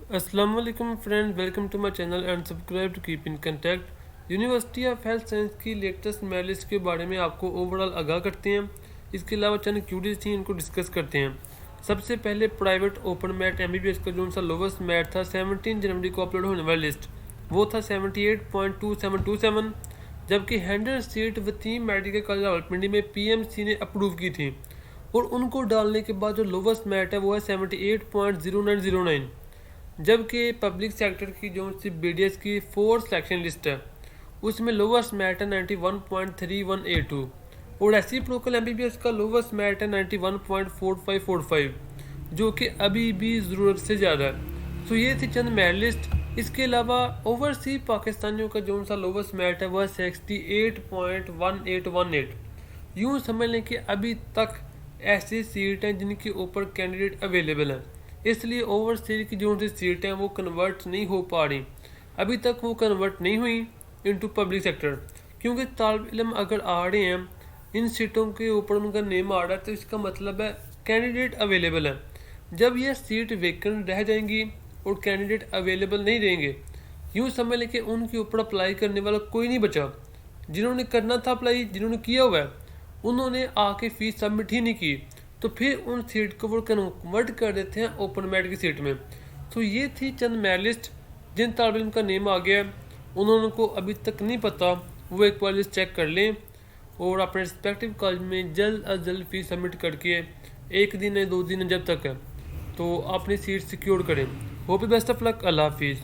अस्सलाम वालेकुम friends, welcome to my channel and subscribe to keep in contact. University of health science की latest merit list के बारे में आपको ओवरऑल आगाह करते हैं। इसके अलावा चंद क्यूरीज थी, इनको डिस्कस करते हैं। सबसे पहले प्राइवेट ओपन मैट MBBS का जो सा लोवेस्ट मैट था 17 जनवरी को अपलोड होने वाली लिस्ट, वो था 78.2727, जबकि 100 सीट वतीम मेडिकल कॉलेज रावलपिंडी में PMC ने अप्रूव की थी और उनको डालने के बाद जो लोवेस्ट मैट है वो है 78.0909। जबकि पब्लिक सेक्टर की जो सी BDS की 4 सिलेक्शन लिस्ट है उसमें लोवेस्ट मैट है 91.3182 और ऐसी लोकल MBBS का लोवेस्ट मैट है 91.4545, जो कि अभी भी ज़रूरत से ज़्यादा है। तो ये थी चंद मेरिट लिस्ट। इसके अलावा ओवरसी पाकिस्तानियों का जो सा लोवेस्ट मैट है वह 68.1818। यूँ समझ लें कि अभी तक ऐसी सीट हैं जिनके ऊपर कैंडिडेट अवेलेबल हैं, इसलिए ओवरसीज की जो सी सीटें हैं वो कन्वर्ट नहीं हो पा रही। अभी तक वो कन्वर्ट नहीं हुई इनटू पब्लिक सेक्टर, क्योंकि तालिब इल्म अगर आ रहे हैं इन सीटों के ऊपर उनका नेम आ रहा है तो इसका मतलब है कैंडिडेट अवेलेबल है। जब ये सीट वेकेंट रह जाएंगी और कैंडिडेट अवेलेबल नहीं रहेंगे, यूँ समझ लें कि उनके ऊपर अप्लाई करने वाला कोई नहीं बचा। जिन्होंने करना था अप्लाई, जिन्होंने किया हुआ है, उन्होंने आके फीस सबमिट ही नहीं की, तो फिर उन सीट को वो कन्वर्ट कर देते हैं ओपन मैट की सीट में। तो ये थी चंद मेरिट लिस्ट। जिन तालिब इल्म का नेम आ गया है उन्होंने को अभी तक नहीं पता, वो एक बार लिस्ट चेक कर लें और अपने रिस्पेक्टिव कॉलेज में जल्द अज जल्द फीस सबमिट करके 1 दिन या 2 दिन जब तक है तो अपनी सीट सिक्योर करें। Hope best of luck. अल्लाह हाफिज़।